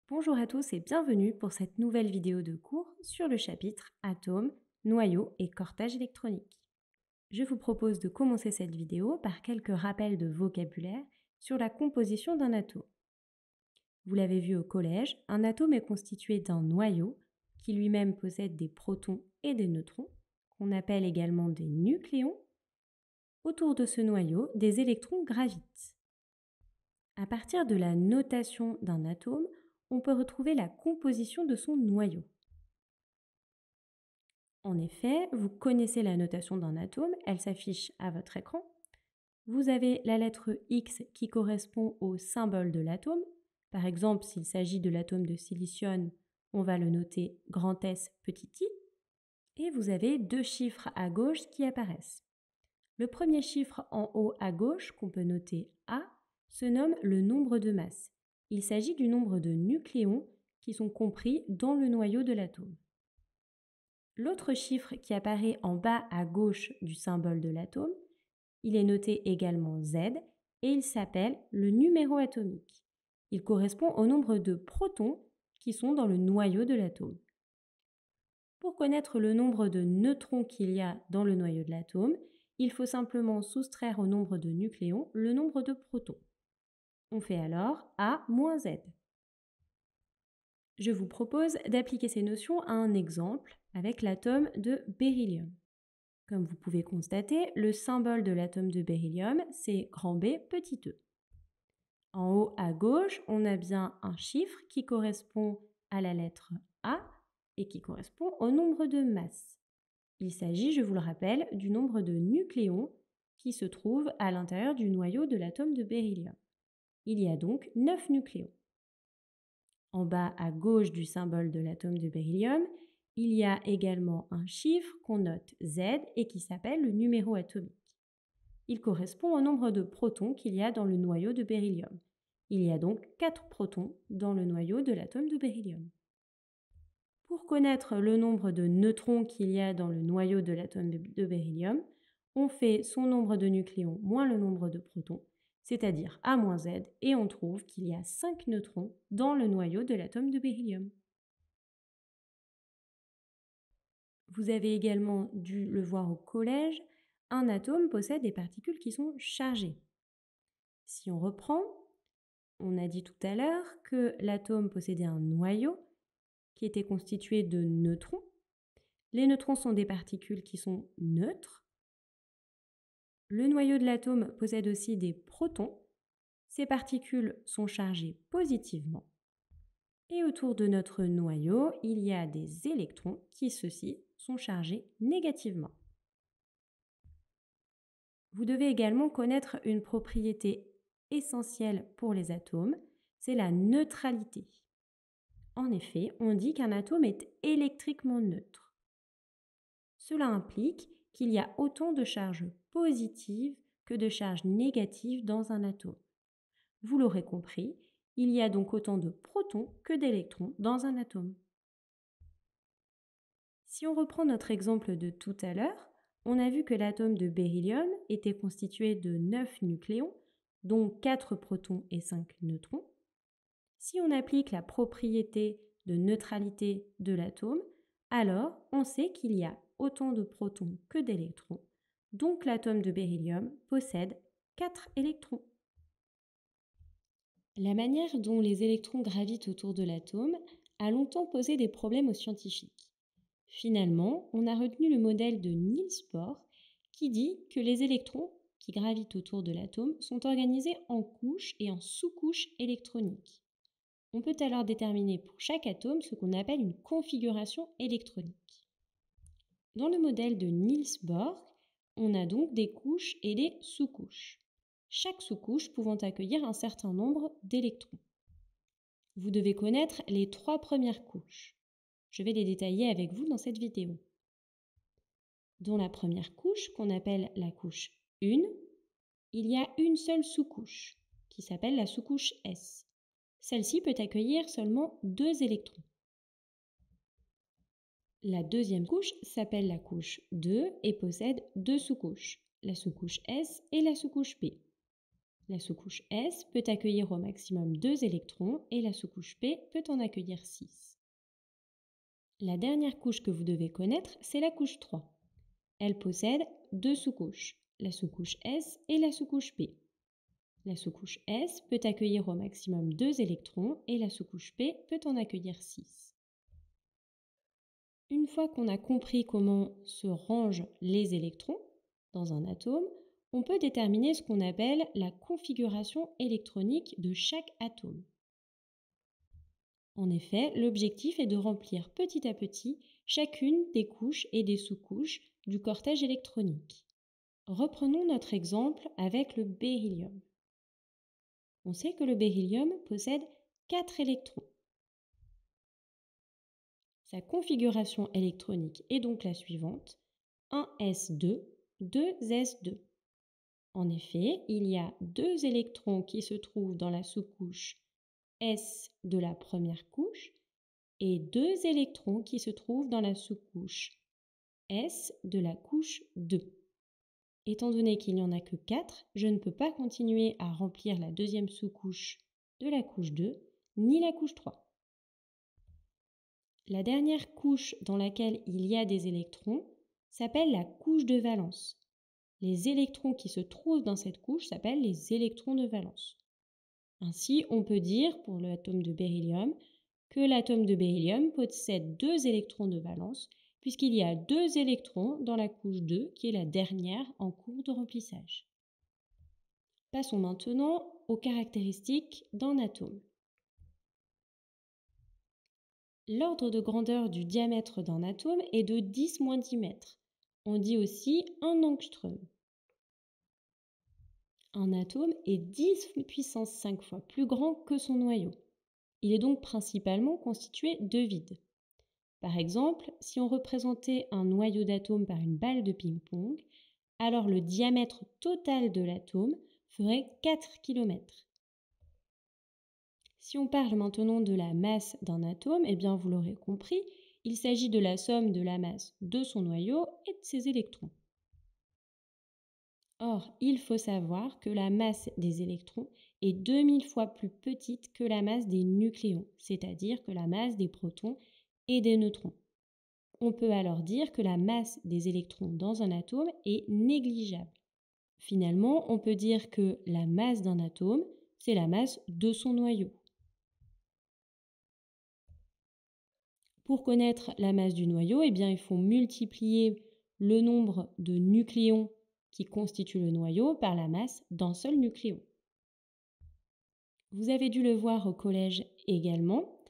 Bonjour à tous et bienvenue pour cette nouvelle vidéo de cours sur le chapitre Atomes, noyaux et cortège électronique. Je vous propose de commencer cette vidéo par quelques rappels de vocabulaire sur la composition d'un atome. Vous l'avez vu au collège, un atome est constitué d'un noyau qui lui-même possède des protons et des neutrons, qu'on appelle également des nucléons. Autour de ce noyau, des électrons gravitent. À partir de la notation d'un atome, on peut retrouver la composition de son noyau. En effet, vous connaissez la notation d'un atome, elle s'affiche à votre écran. Vous avez la lettre X qui correspond au symbole de l'atome. Par exemple, s'il s'agit de l'atome de silicium, on va le noter grand S petit i. Et vous avez deux chiffres à gauche qui apparaissent. Le premier chiffre en haut à gauche, qu'on peut noter A, se nomme le nombre de masse. Il s'agit du nombre de nucléons qui sont compris dans le noyau de l'atome. L'autre chiffre qui apparaît en bas à gauche du symbole de l'atome, il est noté également Z et il s'appelle le numéro atomique. Il correspond au nombre de protons qui sont dans le noyau de l'atome. Pour connaître le nombre de neutrons qu'il y a dans le noyau de l'atome, il faut simplement soustraire au nombre de nucléons le nombre de protons. On fait alors A moins Z. Je vous propose d'appliquer ces notions à un exemple avec l'atome de beryllium. Comme vous pouvez constater, le symbole de l'atome de beryllium, c'est grand B petit e. En haut à gauche, on a bien un chiffre qui correspond à la lettre A et qui correspond au nombre de masses. Il s'agit, je vous le rappelle, du nombre de nucléons qui se trouvent à l'intérieur du noyau de l'atome de beryllium. Il y a donc 9 nucléons. En bas à gauche du symbole de l'atome de beryllium, il y a également un chiffre qu'on note Z et qui s'appelle le numéro atomique. Il correspond au nombre de protons qu'il y a dans le noyau de beryllium. Il y a donc 4 protons dans le noyau de l'atome de beryllium. Pour connaître le nombre de neutrons qu'il y a dans le noyau de l'atome de beryllium, on fait son nombre de nucléons moins le nombre de protons, c'est-à-dire A moins Z, et on trouve qu'il y a 5 neutrons dans le noyau de l'atome de beryllium. Vous avez également dû le voir au collège, un atome possède des particules qui sont chargées. Si on reprend, on a dit tout à l'heure que l'atome possédait un noyau qui était constitué de neutrons. Les neutrons sont des particules qui sont neutres. Le noyau de l'atome possède aussi des protons. Ces particules sont chargées positivement. Et autour de notre noyau, il y a des électrons qui, ceux-ci, sont chargés négativement. Vous devez également connaître une propriété essentielle pour les atomes, c'est la neutralité. En effet, on dit qu'un atome est électriquement neutre. Cela implique qu'il y a autant de charges positives que de charges négatives dans un atome. Vous l'aurez compris, il y a donc autant de protons que d'électrons dans un atome. Si on reprend notre exemple de tout à l'heure, on a vu que l'atome de beryllium était constitué de 9 nucléons, dont 4 protons et 5 neutrons. Si on applique la propriété de neutralité de l'atome, alors on sait qu'il y a autant de protons que d'électrons, donc l'atome de beryllium possède 4 électrons. La manière dont les électrons gravitent autour de l'atome a longtemps posé des problèmes aux scientifiques. Finalement, on a retenu le modèle de Niels Bohr qui dit que les électrons qui gravitent autour de l'atome sont organisés en couches et en sous-couches électroniques. On peut alors déterminer pour chaque atome ce qu'on appelle une configuration électronique. Dans le modèle de Niels Bohr, on a donc des couches et des sous-couches, chaque sous-couche pouvant accueillir un certain nombre d'électrons. Vous devez connaître les 3 premières couches. Je vais les détailler avec vous dans cette vidéo. Dans la première couche, qu'on appelle la couche 1, il y a une seule sous-couche, qui s'appelle la sous-couche S. Celle-ci peut accueillir seulement 2 électrons. La deuxième couche s'appelle la couche 2 et possède 2 sous-couches, la sous-couche S et la sous-couche P. La sous-couche S peut accueillir au maximum 2 électrons et la sous-couche P peut en accueillir 6. La dernière couche que vous devez connaître, c'est la couche 3. Elle possède 2 sous-couches, la sous-couche S et la sous-couche P. La sous-couche S peut accueillir au maximum 2 électrons et la sous-couche P peut en accueillir 6. Une fois qu'on a compris comment se rangent les électrons dans un atome, on peut déterminer ce qu'on appelle la configuration électronique de chaque atome. En effet, l'objectif est de remplir petit à petit chacune des couches et des sous-couches du cortège électronique. Reprenons notre exemple avec le beryllium. On sait que le beryllium possède 4 électrons. Sa configuration électronique est donc la suivante, 1s2, 2s2. En effet, il y a 2 électrons qui se trouvent dans la sous-couche S de la première couche et 2 électrons qui se trouvent dans la sous-couche S de la couche 2. Étant donné qu'il n'y en a que 4, je ne peux pas continuer à remplir la deuxième sous-couche de la couche 2, ni la couche 3. La dernière couche dans laquelle il y a des électrons s'appelle la couche de valence. Les électrons qui se trouvent dans cette couche s'appellent les électrons de valence. Ainsi, on peut dire pour l'atome de beryllium que l'atome de beryllium possède 2 électrons de valence puisqu'il y a 2 électrons dans la couche 2 qui est la dernière en cours de remplissage. Passons maintenant aux caractéristiques d'un atome. L'ordre de grandeur du diamètre d'un atome est de 10-10 mètres. On dit aussi 1 angstrom. Un atome est 10 puissance 5 fois plus grand que son noyau. Il est donc principalement constitué de vide. Par exemple, si on représentait un noyau d'atome par une balle de ping-pong, alors le diamètre total de l'atome ferait 4 km. Si on parle maintenant de la masse d'un atome, eh bien vous l'aurez compris, il s'agit de la somme de la masse de son noyau et de ses électrons. Or, il faut savoir que la masse des électrons est 2000 fois plus petite que la masse des nucléons, c'est-à-dire que la masse des protons et des neutrons. On peut alors dire que la masse des électrons dans un atome est négligeable. Finalement, on peut dire que la masse d'un atome, c'est la masse de son noyau. Pour connaître la masse du noyau, eh bien, il faut multiplier le nombre de nucléons qui constituent le noyau par la masse d'un seul nucléon. Vous avez dû le voir au collège également,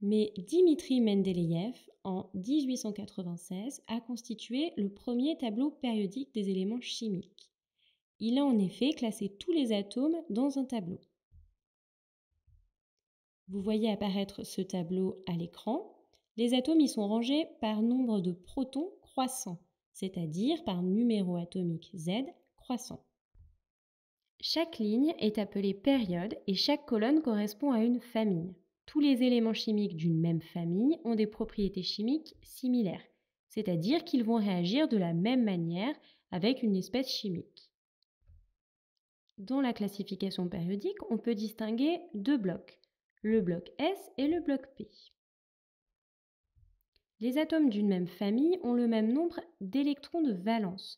mais Dimitri Mendeleïev, en 1896, a constitué le premier tableau périodique des éléments chimiques. Il a en effet classé tous les atomes dans un tableau. Vous voyez apparaître ce tableau à l'écran. Les atomes y sont rangés par nombre de protons croissants, c'est-à-dire par numéro atomique Z croissant. Chaque ligne est appelée période et chaque colonne correspond à une famille. Tous les éléments chimiques d'une même famille ont des propriétés chimiques similaires, c'est-à-dire qu'ils vont réagir de la même manière avec une espèce chimique. Dans la classification périodique, on peut distinguer 2 blocs, le bloc S et le bloc P. Les atomes d'une même famille ont le même nombre d'électrons de valence.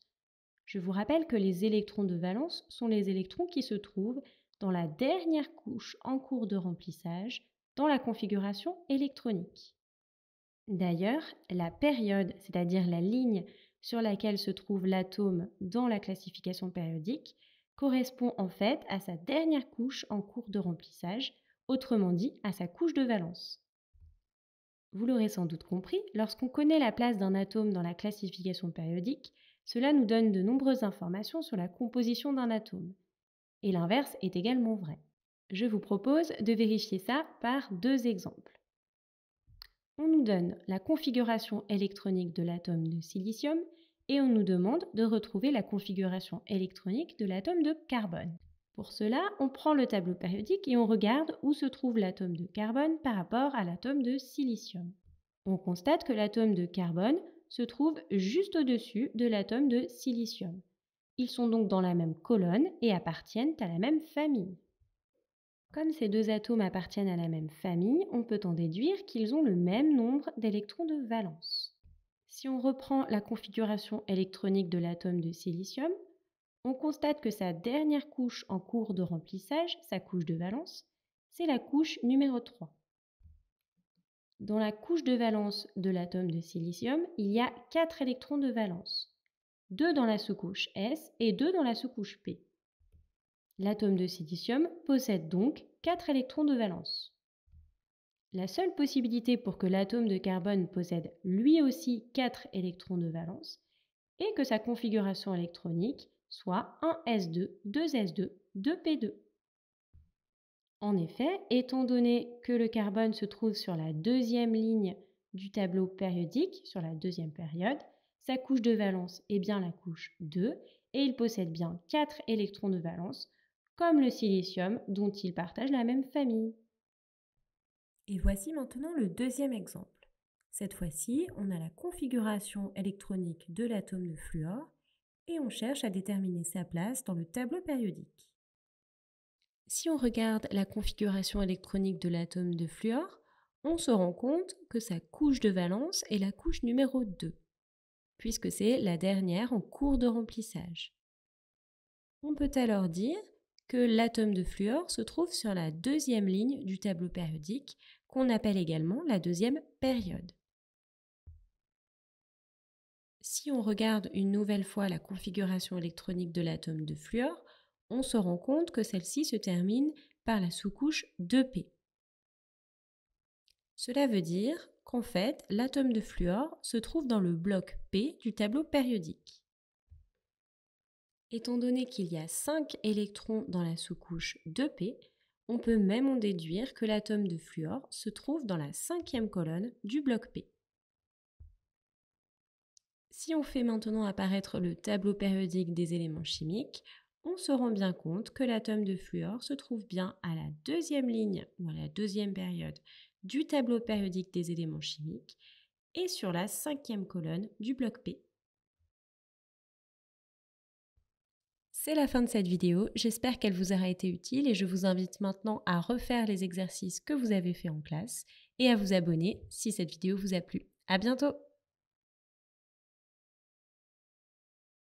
Je vous rappelle que les électrons de valence sont les électrons qui se trouvent dans la dernière couche en cours de remplissage dans la configuration électronique. D'ailleurs, la période, c'est-à-dire la ligne sur laquelle se trouve l'atome dans la classification périodique, correspond en fait à sa dernière couche en cours de remplissage, autrement dit à sa couche de valence. Vous l'aurez sans doute compris, lorsqu'on connaît la place d'un atome dans la classification périodique, cela nous donne de nombreuses informations sur la composition d'un atome. Et l'inverse est également vrai. Je vous propose de vérifier ça par 2 exemples. On nous donne la configuration électronique de l'atome de silicium et on nous demande de retrouver la configuration électronique de l'atome de carbone. Pour cela, on prend le tableau périodique et on regarde où se trouve l'atome de carbone par rapport à l'atome de silicium. On constate que l'atome de carbone se trouve juste au-dessus de l'atome de silicium. Ils sont donc dans la même colonne et appartiennent à la même famille. Comme ces deux atomes appartiennent à la même famille, on peut en déduire qu'ils ont le même nombre d'électrons de valence. Si on reprend la configuration électronique de l'atome de silicium, on constate que sa dernière couche en cours de remplissage, sa couche de valence, c'est la couche numéro 3. Dans la couche de valence de l'atome de silicium, il y a 4 électrons de valence, 2 dans la sous-couche S et 2 dans la sous-couche P. L'atome de silicium possède donc 4 électrons de valence. La seule possibilité pour que l'atome de carbone possède lui aussi 4 électrons de valence est que sa configuration électronique soit 1s2, 2s2, 2p2. En effet, étant donné que le carbone se trouve sur la deuxième ligne du tableau périodique, sur la deuxième période, sa couche de valence est bien la couche 2 et il possède bien 4 électrons de valence, comme le silicium dont il partage la même famille. Et voici maintenant le deuxième exemple. Cette fois-ci, on a la configuration électronique de l'atome de fluor et on cherche à déterminer sa place dans le tableau périodique. Si on regarde la configuration électronique de l'atome de fluor, on se rend compte que sa couche de valence est la couche numéro 2, puisque c'est la dernière en cours de remplissage. On peut alors dire que l'atome de fluor se trouve sur la deuxième ligne du tableau périodique, qu'on appelle également la deuxième période. Si on regarde une nouvelle fois la configuration électronique de l'atome de fluor, on se rend compte que celle-ci se termine par la sous-couche 2p. Cela veut dire qu'en fait, l'atome de fluor se trouve dans le bloc P du tableau périodique. Étant donné qu'il y a 5 électrons dans la sous-couche 2p, on peut même en déduire que l'atome de fluor se trouve dans la 5e colonne du bloc P. Si on fait maintenant apparaître le tableau périodique des éléments chimiques, on se rend bien compte que l'atome de fluor se trouve bien à la deuxième ligne ou à la deuxième période du tableau périodique des éléments chimiques et sur la 5e colonne du bloc P. C'est la fin de cette vidéo, j'espère qu'elle vous aura été utile et je vous invite maintenant à refaire les exercices que vous avez faits en classe et à vous abonner si cette vidéo vous a plu. À bientôt!